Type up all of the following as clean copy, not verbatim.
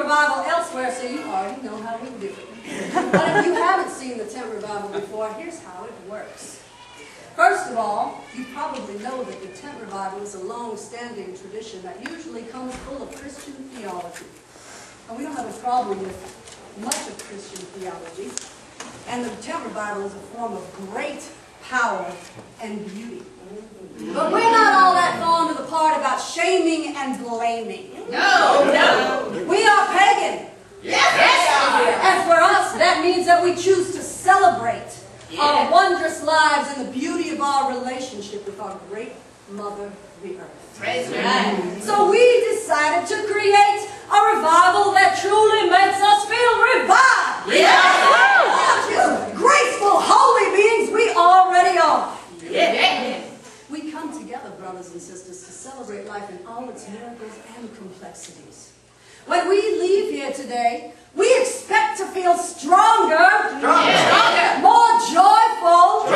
revival elsewhere, so you already know how we do it. But if you haven't seen the tent revival before, here's how it works. First of all, you probably know that the tent revival is a long-standing tradition that usually comes full of Christian theology. And we don't have a problem with much of Christian theology. And the tent revival is a form of great power and beauty. But we're not all that fond of the part about shaming and blaming. No. We are pagan. Yes. And for us, that means that we choose to celebrate our wondrous lives and the beauty of our relationship with our great Mother, the Earth. Praise God. So we decided to create a revival that truly makes us feel revived. Gorgeous, graceful, holy beings we already are. We come together, brothers and sisters, to celebrate life in all its miracles and complexities. When we leave here today, we expect to feel stronger, more joyful,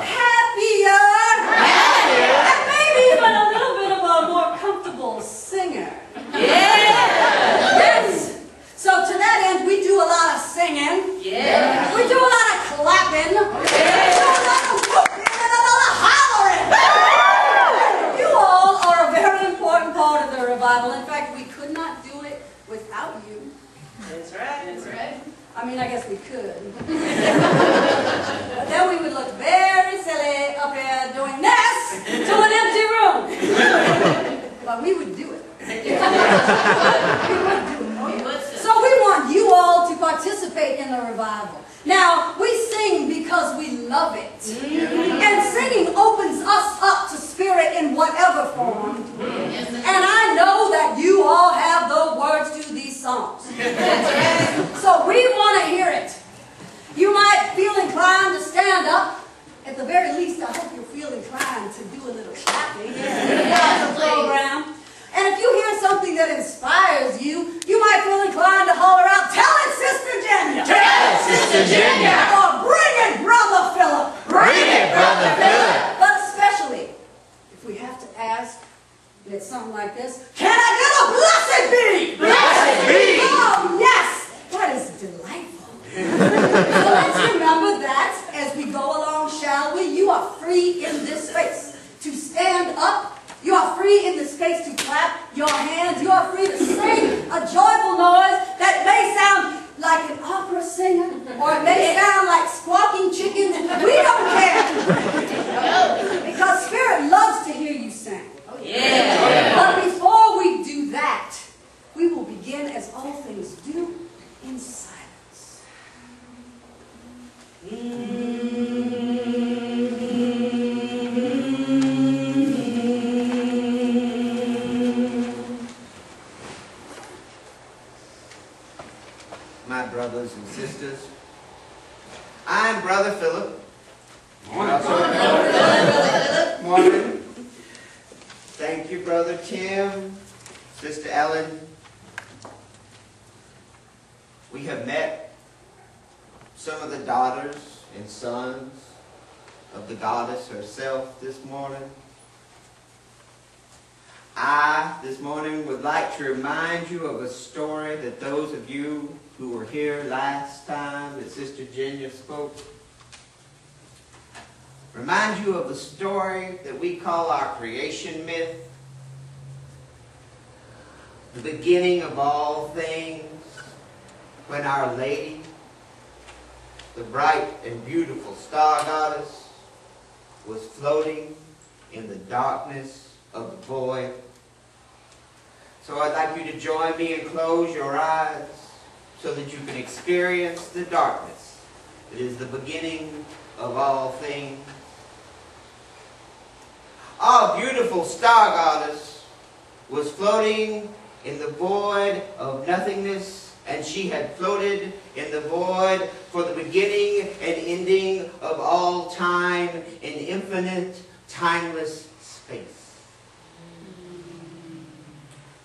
happier, and maybe even a little bit of a more comfortable singer. Yes. So to that end, we do a lot of singing. We do a lot of clapping. We do a lot of whooping and a lot of hollering. You all are a very important part of the revival. In fact, we could not do it without you. That's right. That's right. I mean, I guess we could. But then we would look very silly up here doing this to an empty room. But we would do it. So we want you all to participate in the revival. Now, we sing because we love it. And singing opens us up to Spirit in whatever form. And I know that you all have the words to these songs. So we want to hear it. You might feel inclined to stand up. At the very least, I hope you feel inclined to do a little clapping in the program. And if you hear something that inspires you, you might feel inclined to holler out, "Tell it, Sister Jenya! Tell it, Sister Jenya!" Or "Bring it, Brother Philip! Bring it, Brother Philip!" But especially, if we have to ask, and it's something like this, "Can I get a blessed be? Blessed be!" Oh, yes! That is delightful. So let's remember that as we go along, shall we? You are free in this space to stand up. You are free in the space to clap your hands. You are free to sing a joyful noise that may sound like an opera singer, or it may sound like squawking chickens. We don't care. Because Spirit loves to hear you sing. But before we do that, we will begin as all things do, in silence. My brothers and sisters, I'm Brother Philip. Morning. Morning. Thank you, Brother Tim, Sister Ellen. We have met some of the daughters and sons of the goddess herself this morning. I, this morning, would like to remind you of a story that those of you who were here last time that Sister Jenya spoke, remind you of a story that we call our creation myth, the beginning of all things, when Our Lady, the bright and beautiful star goddess, was floating in the darkness of the void. So I'd like you to join me and close your eyes so that you can experience the darkness that is the beginning of all things. Our beautiful star goddess was floating in the void of nothingness, and she had floated in the void for the beginning and ending of all time in infinite, timeless space.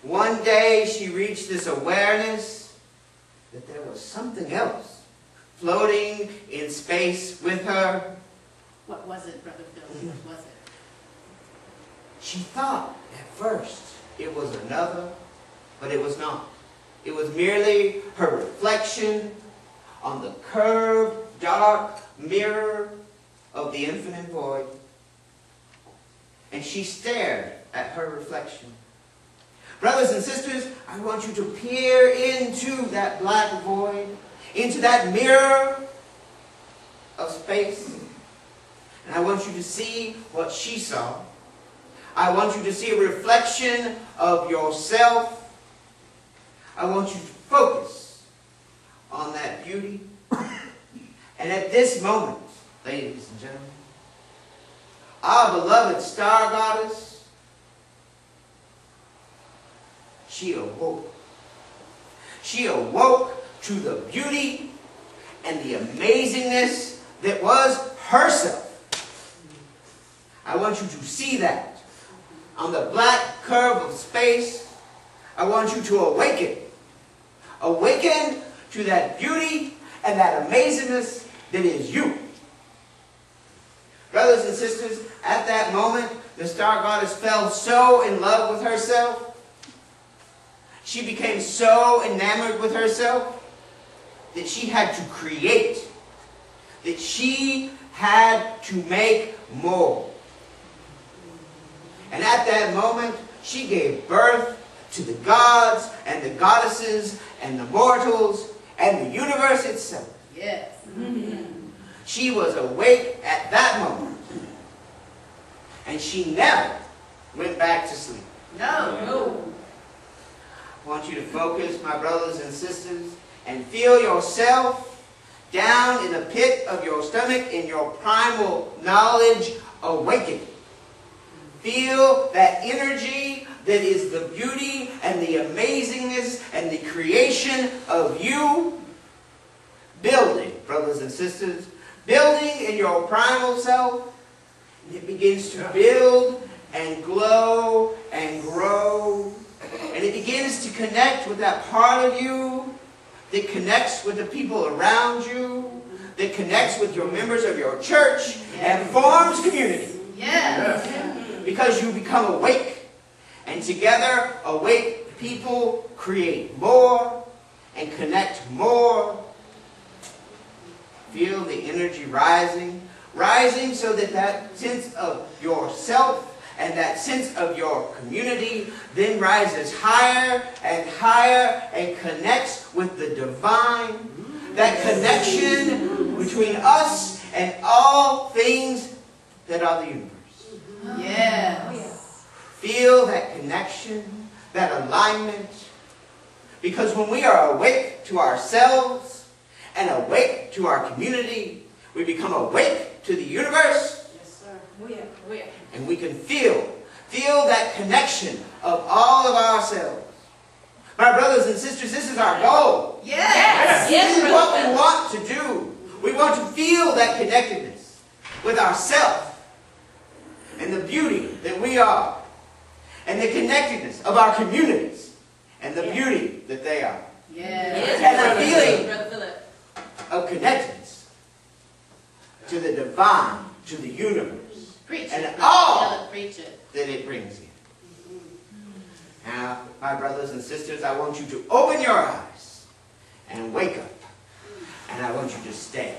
One day she reached this awareness that there was something else floating in space with her. What was it, Brother Phil? What was it? She thought at first it was another, but it was not. It was merely her reflection on the curved, dark mirror of the infinite void. And she stared at her reflection. Brothers and sisters, I want you to peer into that black void, into that mirror of space. And I want you to see what she saw. I want you to see a reflection of yourself. I want you to focus on that beauty. And at this moment, ladies and gentlemen, our beloved star goddess, she awoke. She awoke to the beauty and the amazingness that was herself. I want you to see that. On the black curve of space, I want you to awaken. Awaken to that beauty and that amazingness that is you. Brothers and sisters, at that moment, the star goddess fell so in love with herself. She became so enamored with herself that she had to create. That she had to make more. And at that moment, she gave birth to the gods and the goddesses and the mortals and the universe itself. Yes. She was awake at that moment. And she never went back to sleep. No. I want you to focus, my brothers and sisters, and feel yourself down in the pit of your stomach in your primal knowledge awaken. Feel that energy that is the beauty and the amazingness and the creation of you building, brothers and sisters, building in your primal self. And it begins to build and glow and grow. And it begins to connect with that part of you that connects with the people around you, that connects with your members of your church, and forms community. Yes. Because you become awake. And together, awake people create more and connect more. Feel the energy rising. Rising so that that sense of yourself and that sense of your community then rises higher and connects with the divine. That connection between us and all things that are the universe. Yes. Feel that connection, that alignment. Because when we are awake to ourselves and awake to our community, we become awake to the universe. Yes, sir. And we can feel that connection of all of ourselves. My brothers and sisters, this is our goal. Yes. This is what we want to do. We want to feel that connectedness with ourselves and the beauty that we are and the connectedness of our communities and the beauty that they are. Yes. And the feeling of connectedness to the divine, to the universe, Preach and it. all Preach it. that it brings in. Now, my brothers and sisters, I want you to open your eyes and wake up. And I want you to stay.